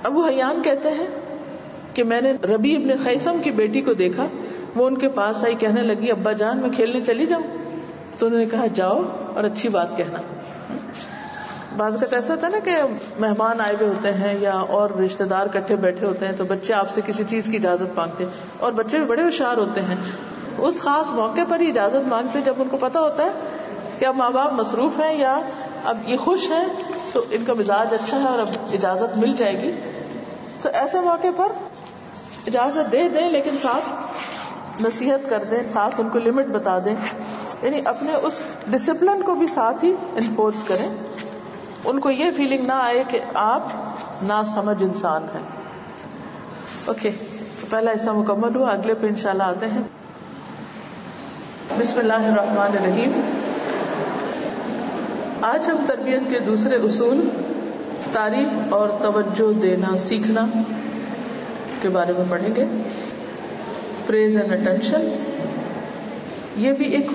ابو حیان کہتے ہیں کہ میں نے ربیع ابن خیثم کی بیٹی کو دیکھا، وہ ان کے پاس آئی، کہنے لگی ابا جان میں کھیلنے چلی جاؤں؟ تو انہوں نے کہا جاؤ اور اچھی بات کہنا. بعض اوقات ایسا ہوتا ہے نا کہ مہمان آئے ہوئے ہوتے ہیں یا اور رشتے دار اکٹھے بیٹھے ہوتے ہیں تو بچے آپ سے کسی چیز کی اجازت مانگتے ہیں، اور بچے بھی بڑے ہوشیار ہوتے ہیں، اس خاص موقع پر ہی اجازت مانگتے ہیں جب ان کو پتا ہوتا ہے کہ اب ماں باپ مصروف ہیں یا اب یہ خوش ہیں تو ان کا مزاج اچھا ہے اور اب اجازت مل جائے گی. تو ایسے موقع پر اجازت دے دیں، لیکن ساتھ نصیحت کر دیں، ساتھ ان کو لمٹ بتا دیں، یعنی اپنے اس ڈسپلن کو بھی ساتھ ہی انفورس کریں. ان کو یہ فیلنگ نہ آئے کہ آپ ناسمجھ انسان ہیں. اوکے، تو پہلا حصہ مکمل ہوا، اگلے پہ انشاءاللہ آتے ہیں. بسم اللہ الرحمن الرحیم. آج ہم تربیت کے دوسرے اصول، تعریف اور توجہ دینا سیکھنا کے بارے میں پڑھیں گے. پریز اینڈ اٹینشن، یہ بھی ایک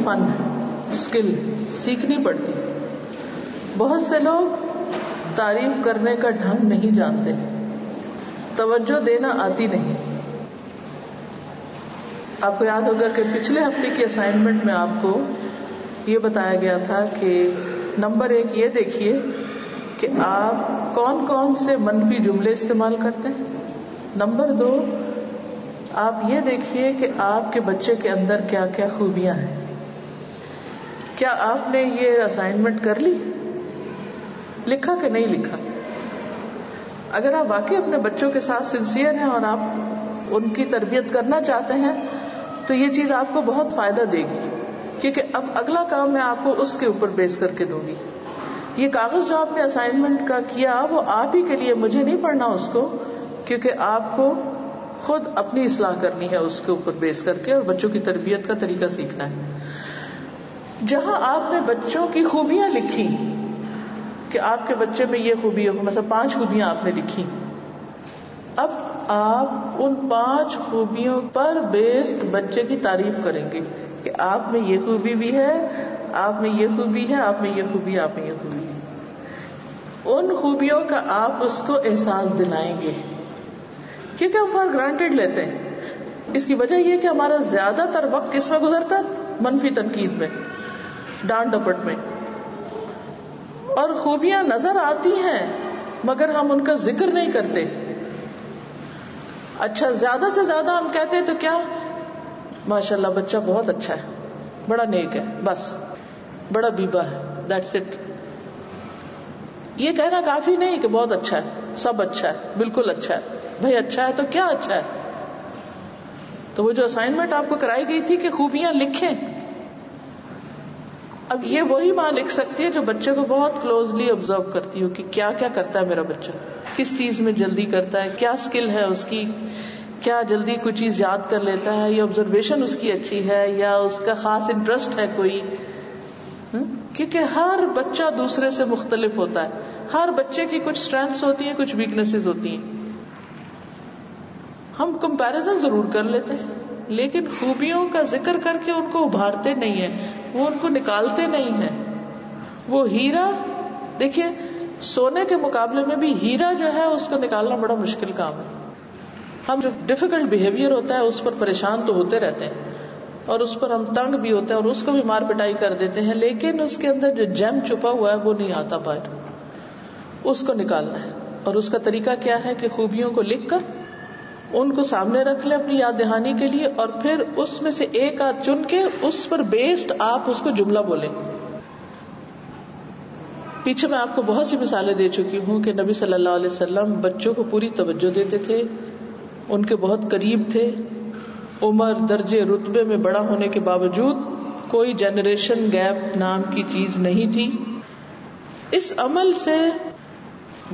فن ہے، اسکل سیکھنی پڑتی. بہت سے لوگ تعریف کرنے کا ڈھنگ نہیں جانتے، توجہ دینا آتی نہیں. آپ کو یاد ہوگا کہ پچھلے ہفتے کی اسائنمنٹ میں آپ کو یہ بتایا گیا تھا کہ نمبر 1 یہ دیکھیے کہ آپ کون کون سے منفی جملے استعمال کرتے ہیں. نمبر 2 آپ یہ دیکھیے کہ آپ کے بچے کے اندر کیا کیا خوبیاں ہیں. کیا آپ نے یہ اسائنمنٹ کر لی؟ لکھا کہ نہیں لکھا؟ اگر آپ واقعی اپنے بچوں کے ساتھ سنسیئر ہیں اور آپ ان کی تربیت کرنا چاہتے ہیں تو یہ چیز آپ کو بہت فائدہ دے گی، کیونکہ اب اگلا کام میں آپ کو اس کے اوپر بیس کر کے دوں گی. یہ کاغذ جو آپ نے اسائنمنٹ کا کیا وہ آپ ہی کے لیے، مجھے نہیں پڑھنا اس کو، کیونکہ آپ کو خود اپنی اصلاح کرنی ہے اس کے اوپر بیس کر کے، اور بچوں کی تربیت کا طریقہ سیکھنا ہے. جہاں آپ نے بچوں کی خوبیاں لکھی کہ آپ کے بچے میں یہ خوبی ہے، مثلا 5 خوبیاں آپ نے لکھی، اب آپ ان 5 خوبیوں پر بیسڈ بچے کی تعریف کریں گے کہ آپ میں یہ خوبی بھی ہے، آپ میں یہ خوبی ہے، آپ میں یہ خوبی ہے، آپ میں یہ خوبی ہے. ان خوبیوں کا آپ اس کو احساس دلائیں گے، کیونکہ ہم فار گرانٹیڈ لیتے ہیں. اس کی وجہ یہ کہ ہمارا زیادہ تر وقت کس میں گزرتا ہے؟ منفی تنقید میں، ڈانٹ ڈپٹ میں. اور خوبیاں نظر آتی ہیں مگر ہم ان کا ذکر نہیں کرتے. اچھا، زیادہ سے زیادہ ہم کہتے ہیں تو کیا، ماشاءاللہ بچہ بہت اچھا ہے، بڑا نیک ہے، بس بڑا بیبا ہے، دیٹس اٹ. یہ کہنا کافی نہیں کہ بہت اچھا ہے، سب اچھا ہے، بالکل اچھا ہے. بھائی اچھا ہے تو کیا اچھا ہے؟ تو وہ جو اسائنمنٹ آپ کو کرائی گئی تھی کہ خوبیاں لکھیں، اب یہ وہی ماں لکھ سکتی ہے جو بچے کو بہت کلوزلی آبزرو کرتی ہو کہ کیا کیا کرتا ہے میرا بچہ، کس چیز میں جلدی کرتا ہے، کیا اسکل ہے اس کی، کیا جلدی کوئی چیز یاد کر لیتا ہے، یا آبزرویشن اس کی اچھی ہے، یا اس کا خاص انٹرسٹ ہے کوئی. کیونکہ ہر بچہ دوسرے سے مختلف ہوتا ہے، ہر بچے کی کچھ اسٹرینتھس ہوتی ہیں، کچھ ویکنیسز ہوتی ہیں. ہم کمپیریزن ضرور کر لیتے ہیں لیکن خوبیوں کا ذکر کر کے ان کو ابھارتے نہیں ہیں، وہ ان کو نکالتے نہیں ہیں. وہ ہیرا دیکھیے، سونے کے مقابلے میں بھی ہیرا جو ہے اس کو نکالنا بڑا مشکل کام ہے. ہم جو ڈیفیکلٹ بیہیویئر ہوتا ہے اس پر پریشان تو ہوتے رہتے ہیں اور اس پر ہم تنگ بھی ہوتے ہیں اور اس کو بھی مار پٹائی کر دیتے ہیں، لیکن اس کے اندر جو جیم چھپا ہوا ہے وہ نہیں آتا باہر. اس کو نکالنا ہے، اور اس کا طریقہ کیا ہے کہ خوبیوں کو لکھ کر ان کو سامنے رکھ لیں اپنی یاد دہانی کے لیے، اور پھر اس میں سے ایک آدھ چن کے اس پر بیسڈ آپ اس کو جملہ بولیں. پیچھے میں آپ کو بہت سی مثالیں دے چکی ہوں کہ نبی صلی اللہ علیہ وسلم بچوں کو پوری توجہ دیتے تھے، ان کے بہت قریب تھے. عمر، درجے، رتبے میں بڑا ہونے کے باوجود کوئی جنریشن گیپ نام کی چیز نہیں تھی. اس عمل سے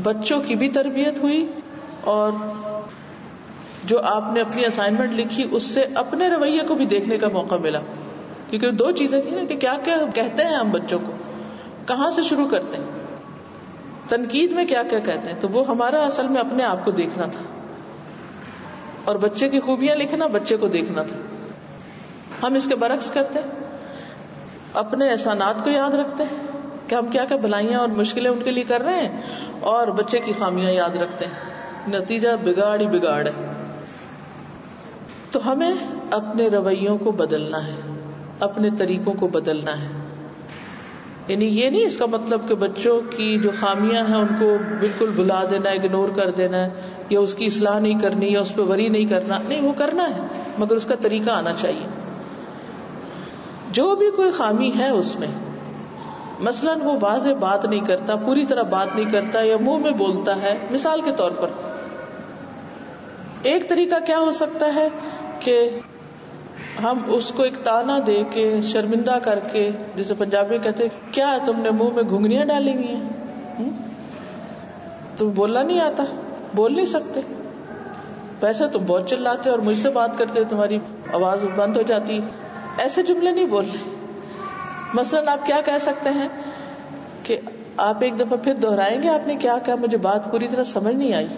بچوں کی بھی تربیت ہوئی، اور جو آپ نے اپنی اسائنمنٹ لکھی اس سے اپنے رویے کو بھی دیکھنے کا موقع ملا. کیونکہ 2 چیزیں تھیں نا کہ کیا کیا کہتے ہیں ہم بچوں کو، کہاں سے شروع کرتے ہیں، تنقید میں کیا کیا کہتے ہیں. تو وہ ہمارا اصل میں اپنے آپ کو دیکھنا تھا، اور بچے کی خوبیاں لکھنا بچے کو دیکھنا تھا. ہم اس کے برعکس کرتے ہیں، اپنے احسانات کو یاد رکھتے ہیں کہ ہم کیا کیا بھلائیاں اور مشکلیں ان کے لیے کر رہے ہیں اور بچے کی خامیاں یاد رکھتے ہیں، نتیجہ بگاڑ ہی بگاڑ ہے. تو ہمیں اپنے رویوں کو بدلنا ہے، اپنے طریقوں کو بدلنا ہے. یعنی یہ نہیں اس کا مطلب کہ بچوں کی جو خامیاں ہیں ان کو بالکل بھلا دینا، اگنور کر دینا ہے، یا اس کی اصلاح نہیں کرنی یا اس پہ وری نہیں کرنا. نہیں، وہ کرنا ہے مگر اس کا طریقہ آنا چاہیے. جو بھی کوئی خامی ہے اس میں، مثلاً وہ واضح بات نہیں کرتا، پوری طرح بات نہیں کرتا یا منہ میں بولتا ہے، مثال کے طور پر ایک طریقہ کیا ہو سکتا ہے کہ ہم اس کو ایک تانا دے کے، شرمندہ کر کے، جسے پنجابی کہتے ہیں کیا تم نے منہ میں گھنگریاں ڈالی ہوئی ہیں، تم بولنا نہیں آتا، بول نہیں سکتے، ویسے تم بہت چلاتے اور مجھ سے بات کرتے ہو تمہاری آواز بند ہو جاتی. ایسے جملے نہیں بولنے. مثلاً آپ کیا کہہ سکتے ہیں کہ آپ ایک دفعہ پھر دہرائیں گے آپ نے کیا کہا، مجھے بات پوری طرح سمجھ نہیں آئی.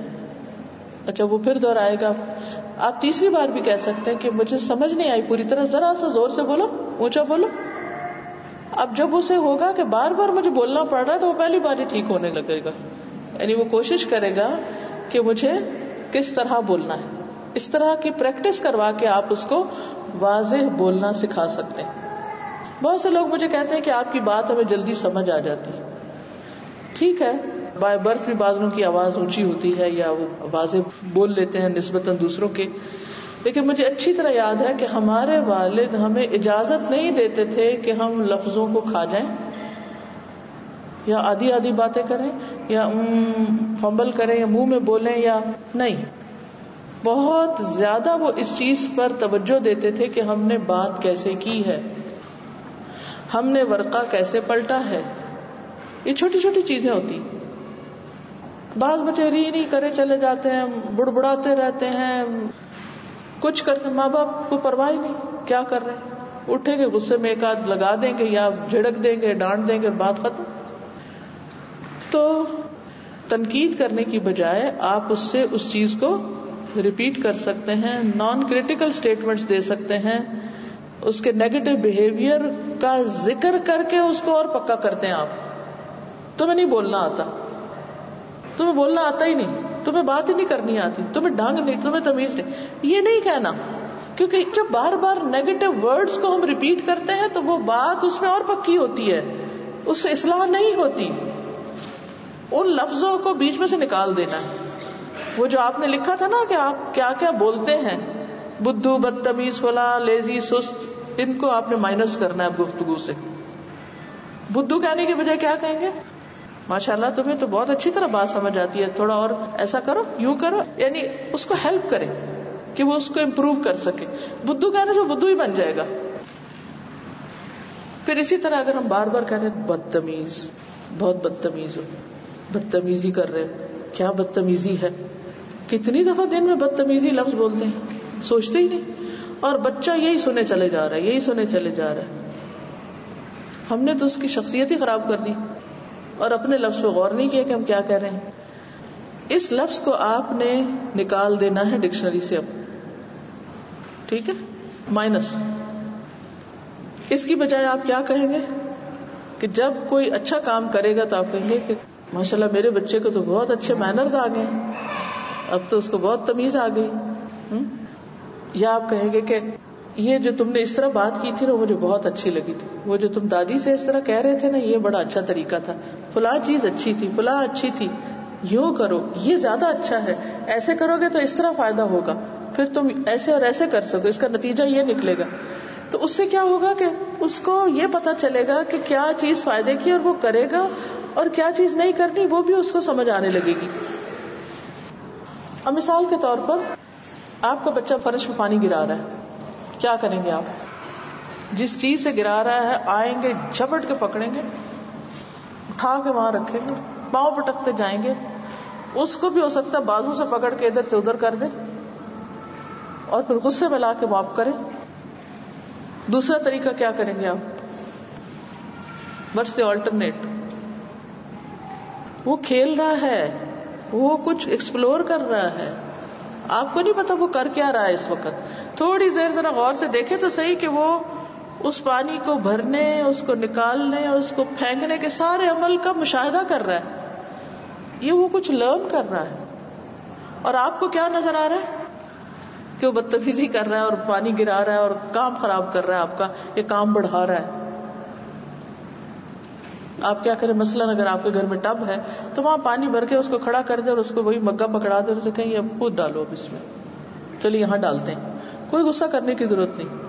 اچھا، وہ پھر دہرائے گا. آپ تیسری بار بھی کہہ سکتے ہیں کہ مجھے سمجھ نہیں آئی پوری طرح، ذرا سا زور سے بولو، اونچا بولو. اب جب اسے ہوگا کہ بار بار مجھے بولنا پڑ رہا ہے تو وہ پہلی بار ہی ٹھیک ہونے لگے گا. یعنی وہ کوشش کرے گا کہ مجھے کس طرح بولنا ہے. اس طرح کی پریکٹس کروا کے آپ اس کو واضح بولنا سکھا سکتے ہیں. بہت سے لوگ مجھے کہتے ہیں کہ آپ کی بات ہمیں جلدی سمجھ آ جاتی. ٹھیک ہے، بائی برتھ بھی بعض لوگوں کی آواز اونچی ہوتی ہے یا وہ واضح بول لیتے ہیں نسبتاً دوسروں کے، لیکن مجھے اچھی طرح یاد ہے کہ ہمارے والد ہمیں اجازت نہیں دیتے تھے کہ ہم لفظوں کو کھا جائیں یا آدھی آدھی باتیں کریں یا فمبل کریں یا منہ میں بولیں یا نہیں. بہت زیادہ وہ اس چیز پر توجہ دیتے تھے کہ ہم نے بات کیسے کی ہے، ہم نے ورقہ کیسے پلٹا ہے. یہ چھوٹی چھوٹی چیزیں ہوتی. بعض بچے ری نہیں کرے چلے جاتے ہیں، بڑبڑاتے رہتے ہیں، کچھ کرتے، ماں باپ کو پرواہ نہیں کیا کر رہے ہیں، اٹھیں گے غصے میں ایک آدھ لگا دیں گے یا جھڑک دیں گے، ڈانٹ دیں گے، بات ختم. تو تنقید کرنے کی بجائے آپ اس سے اس چیز کو ریپیٹ کر سکتے ہیں، نان کریٹیکل سٹیٹمنٹس دے سکتے ہیں، اس کے نیگیٹو بیہیویئر کا ذکر کر کے اس کو اور پکا کرتے ہیں. آپ تمہیں نہیں بولنا آتا، تمہیں بولنا آتا ہی نہیں، تمہیں بات ہی نہیں کرنی آتی، تمہیں ڈانگ نہیں، تمہیں تمیز نہیں، یہ نہیں کہنا. کیونکہ جب بار بار نیگیٹو ورڈز کو ہم ریپیٹ کرتے ہیں تو وہ بات اس میں اور پکی ہوتی ہے، اس سے اصلاح نہیں ہوتی. ان لفظوں کو بیچ میں سے نکال دینا ہے. وہ جو آپ نے لکھا تھا نا کہ آپ کیا کیا بولتے ہیں، بدھو، بدتمیز، فلاں، لیزی، سست، ان کو آپ نے مائنس کرنا ہے گفتگو سے. بدھو کہنے کے بجائے کیا کہیں گے، ماشاءاللہ تمہیں تو بہت اچھی طرح بات سمجھ آتی ہے، تھوڑا اور ایسا کرو، یوں کرو. یعنی اس کو ہیلپ کریں کہ وہ اس کو امپروو کر سکے. بدھو کہنے سے بدھو ہی بن جائے گا. پھر اسی طرح اگر ہم بار بار کہہ رہے ہیں بدتمیز، بہت بدتمیز ہو، بدتمیزی کر رہے، کیا بدتمیزی ہے، کتنی دفعہ دن میں بدتمیزی لفظ بولتے ہیں، سوچتے ہی نہیں، اور بچہ یہی سنے چلے جا رہا ہے، یہی سنے چلے جا رہا ہے. ہم نے تو اس کی شخصیت ہی خراب کر دی اور اپنے لفظ پہ غور نہیں کیا کہ ہم کیا کہہ رہے ہیں. اس لفظ کو آپ نے نکال دینا ہے ڈکشنری سے اب، ٹھیک ہے، مائنس. اس کی بجائے آپ کیا کہیں گے کہ جب کوئی اچھا کام کرے گا تو آپ کہیں گے کہ ماشاءاللہ میرے بچے کو تو بہت اچھے مینرز آ گئے، اب تو اس کو بہت تمیز آ گئی. یا آپ کہیں گے کہ یہ جو تم نے اس طرح بات کی تھی نا مجھے بہت اچھی لگی تھی، وہ جو تم دادی سے اس طرح کہہ رہے تھے نا یہ بڑا اچھا طریقہ تھا، فلاں چیز اچھی تھی، فلاں اچھی تھی، یوں کرو یہ زیادہ اچھا ہے، ایسے کرو گے تو اس طرح فائدہ ہوگا، پھر تم ایسے اور ایسے کر سکو، اس کا نتیجہ یہ نکلے گا. تو اس سے کیا ہوگا کہ اس کو یہ پتا چلے گا کہ کیا چیز فائدے کی اور وہ کرے گا، اور کیا چیز نہیں کرنی وہ بھی اس کو سمجھ آنے لگے گی. اب مثال کے طور پر آپ کا بچہ فرش میں پانی گرا رہا ہے، کیا کریں گے آپ؟ جس چیز سے گرا رہا ہے آئیں گے، جھپٹ کے پکڑیں گے، اٹھا کے وہاں رکھیں گے، پاؤں پٹکتے جائیں گے. اس کو بھی ہو سکتا ہے بازو سے پکڑ کے ادھر سے ادھر کر دیں اور پھر غصے میں لا کے معاف کریں. دوسرا طریقہ کیا کریں گے آپ؟ What's the alternate؟ وہ کھیل رہا ہے، وہ کچھ ایکسپلور کر رہا ہے، آپ کو نہیں پتا وہ کر کیا رہا ہے اس وقت. تھوڑی دیر ذرا غور سے دیکھیں تو صحیح کہ وہ اس پانی کو بھرنے، اس کو نکالنے، اس کو پھینکنے کے سارے عمل کا مشاہدہ کر رہا ہے. یہ وہ کچھ لرن کر رہا ہے. اور آپ کو کیا نظر آ رہا ہے کہ وہ بدتمیزی کر رہا ہے اور پانی گرا رہا ہے اور کام خراب کر رہا ہے آپ کا، یہ کام بڑھا رہا ہے. آپ کیا کریں، مثلاً اگر آپ کے گھر میں ٹب ہے تو وہاں پانی بھر کے اس کو کھڑا کر دیں اور اس کو وہی مگا پکڑا دیں اور اسے کہیں اب خود ڈالو، اب اس میں چلیے یہاں ڈالتے ہیں. کوئی غصہ کرنے کی ضرورت نہیں.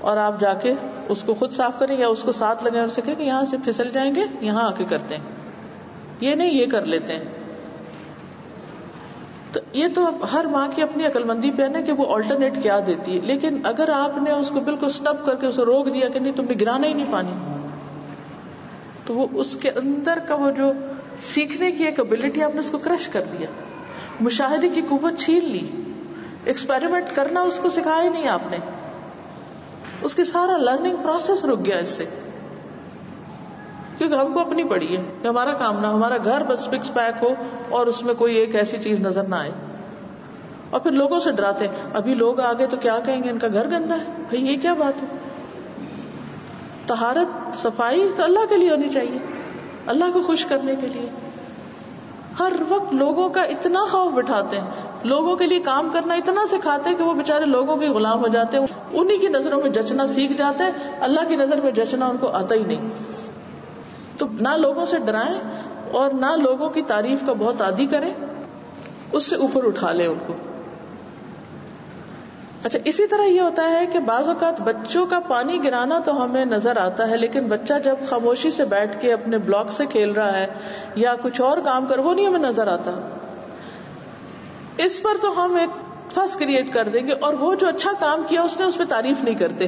اور آپ جا کے اس کو خود صاف کریں یا اس کو ساتھ لگیں اور اسے کہیں کہ یہاں سے پھسل جائیں گے، یہاں آ کے کرتے ہیں. یہ نہیں یہ کر لیتے ہیں. تو یہ تو ہر ماں کی اپنی عقل مندی پہ ہے کہ وہ آلٹرنیٹ کیا دیتی ہے. لیکن اگر آپ نے اس کو بالکل سٹپ کر کے اسے روک دیا کہ نہیں تم نے گرانا ہی نہیں پانی، تو وہ اس کے اندر کا وہ جو سیکھنے کی ایک ابیلٹی آپ نے اس کو کرش کر دیا. مشاہدے کی قوت چھین لی. ایکسپیریمنٹ کرنا اس کو سکھایا نہیں آپ نے. اس کے سارا لرننگ پروسیس رک گیا اس سے، کیونکہ ہم کو اپنی پڑی ہے کہ ہمارا کام نہ، ہمارا گھر بس فکس پیک ہو اور اس میں کوئی ایک ایسی چیز نظر نہ آئے. اور پھر لوگوں سے ڈراتے ہیں ابھی لوگ آگے تو کیا کہیں گے، ان کا گھر گندا ہے. بھئی یہ کیا بات ہے؟ طہارت صفائی تو اللہ کے لیے ہونی چاہیے، اللہ کو خوش کرنے کے لیے. ہر وقت لوگوں کا اتنا خوف بٹھاتے ہیں، لوگوں کے لیے کام کرنا اتنا سکھاتے ہیں کہ وہ بےچارے لوگوں کے غلام ہو جاتے ہیں. انہی کی نظروں میں جچنا سیکھ جاتے ہیں، اللہ کی نظر میں جچنا ان کو آتا ہی نہیں. تو نہ لوگوں سے ڈرائیں اور نہ لوگوں کی تعریف کا بہت عادی کریں، اس سے اوپر اٹھا لیں ان کو. اچھا، اسی طرح یہ ہوتا ہے کہ بعض اوقات بچوں کا پانی گرانا تو ہمیں نظر آتا ہے، لیکن بچہ جب خاموشی سے بیٹھ کے اپنے بلاک سے کھیل رہا ہے یا کچھ اور کام کر، وہ نہیں ہمیں نظر آتا. اس پر تو ہم ایک فس کریٹ کر دیں گے، اور وہ جو اچھا کام کیا اس نے اس پہ تعریف نہیں کرتے.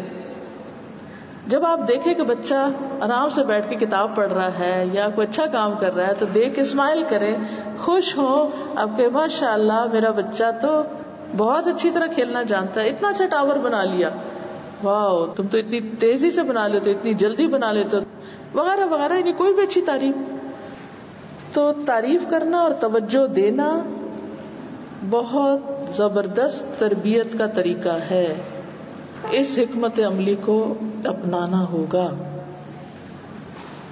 جب آپ دیکھیں کہ بچہ آرام سے بیٹھ کے کتاب پڑھ رہا ہے یا کوئی اچھا کام کر رہا ہے تو دیکھ کے اسمائل کریں، خوش ہو، آپ کہ ماشاء اللہ میرا بچہ تو بہت اچھی طرح کھیلنا جانتا ہے، اتنا اچھا ٹاور بنا لیا، واو تم تو اتنی تیزی سے بنا لیتے، اتنی جلدی بنا لیتے، وغیرہ وغیرہ. یعنی کوئی بھی اچھی تعریف. تو تعریف کرنا اور توجہ دینا بہت زبردست تربیت کا طریقہ ہے. اس حکمت عملی کو اپنانا ہوگا.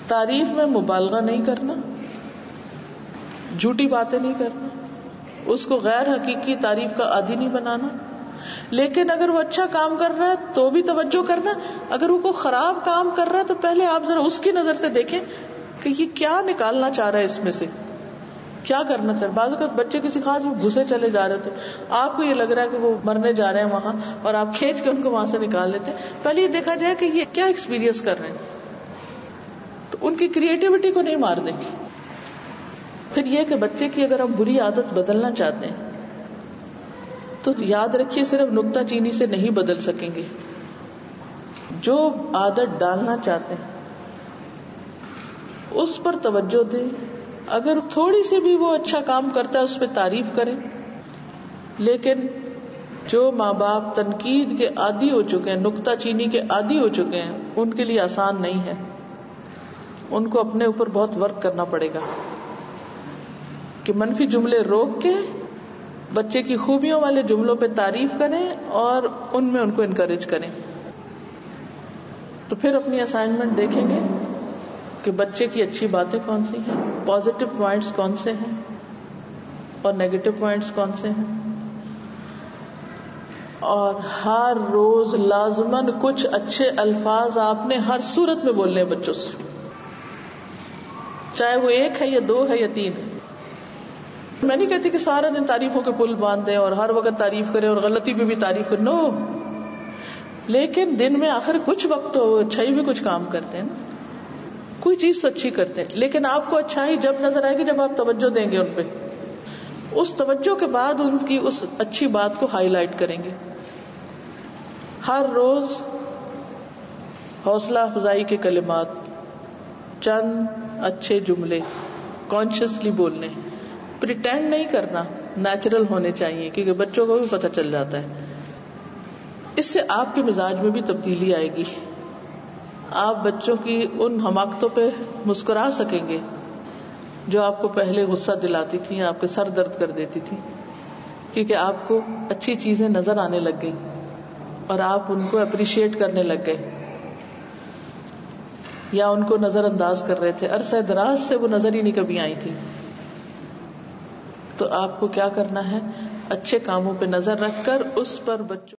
تعریف میں مبالغہ نہیں کرنا، جھوٹی باتیں نہیں کرنا، اس کو غیر حقیقی تعریف کا عادی نہیں بنانا. لیکن اگر وہ اچھا کام کر رہا ہے تو بھی توجہ کرنا. اگر وہ کوئی خراب کام کر رہا ہے تو پہلے آپ ذرا اس کی نظر سے دیکھیں کہ یہ کیا نکالنا چاہ رہا ہے، اس میں سے کیا کرنا چاہ رہا ہے. بعض اوقات بچے کسی خاص میں گھسے چلے جا رہے تھے، آپ کو یہ لگ رہا ہے کہ وہ مرنے جا رہے ہیں وہاں، اور آپ کھینچ کے ان کو وہاں سے نکال لیتے ہیں. پہلے یہ دیکھا جائے کہ یہ کیا ایکسپیرینس کر رہے ہیں، تو ان کی کریٹیوٹی کو نہیں مار دیں گے. پھر یہ کہ بچے کی اگر ہم بری عادت بدلنا چاہتے ہیں تو یاد رکھیے صرف نکتہ چینی سے نہیں بدل سکیں گے. جو عادت ڈالنا چاہتے ہیں اس پر توجہ دیں. اگر تھوڑی سی بھی وہ اچھا کام کرتا ہے اس پہ تعریف کریں. لیکن جو ماں باپ تنقید کے عادی ہو چکے ہیں، نکتہ چینی کے عادی ہو چکے ہیں، ان کے لیے آسان نہیں ہے. ان کو اپنے اوپر بہت ورک کرنا پڑے گا کہ منفی جملے روک کے بچے کی خوبیوں والے جملوں پہ تعریف کریں اور ان میں ان کو انکریج کریں. تو پھر اپنی اسائنمنٹ دیکھیں گے کہ بچے کی اچھی باتیں کون سی ہیں، پازیٹو پوائنٹس کون سے ہیں اور نیگیٹو پوائنٹس کون سے ہیں. اور ہر روز لازماً کچھ اچھے الفاظ آپ نے ہر صورت میں بولنے ہیں بچوں سے، چاہے وہ ایک ہے یا دو ہے یا تین ہے. میں نہیں کہتی کہ سارا دن تعریفوں کے پل باندھ دیں اور ہر وقت تعریف کریں اور غلطی پہ بھی تعریف کریں، نو. لیکن دن میں آخر کچھ وقت تو اچھائی بھی کچھ کام کرتے ہیں نا، کوئی چیز تو اچھی کرتے ہیں. لیکن آپ کو اچھائی جب نظر آئے گی جب آپ توجہ دیں گے ان پہ. اس توجہ کے بعد ان کی اس اچھی بات کو ہائی لائٹ کریں گے. ہر روز حوصلہ افزائی کے کلمات، چند اچھے جملے کانشیسلی بولنے، پریٹینڈ نہیں کرنا، نیچرل ہونے چاہیے، کیونکہ بچوں کو بھی پتہ چل جاتا ہے. اس سے آپ کے مزاج میں بھی تبدیلی آئے گی. آپ بچوں کی ان حماقتوں پہ مسکرا سکیں گے جو آپ کو پہلے غصہ دلاتی تھی، آپ کے سر درد کر دیتی تھی، کیونکہ آپ کو اچھی چیزیں نظر آنے لگ گئی. اور آپ ان کو اپریشیٹ کرنے لگ گئے یا ان کو نظر انداز کر رہے تھے، عرصہ دراز سے وہ نظر ہی نہیں کبھی آئی تھی، تو آپ کو کیا کرنا ہے؟ اچھے کاموں پہ نظر رکھ کر اس پر بچوں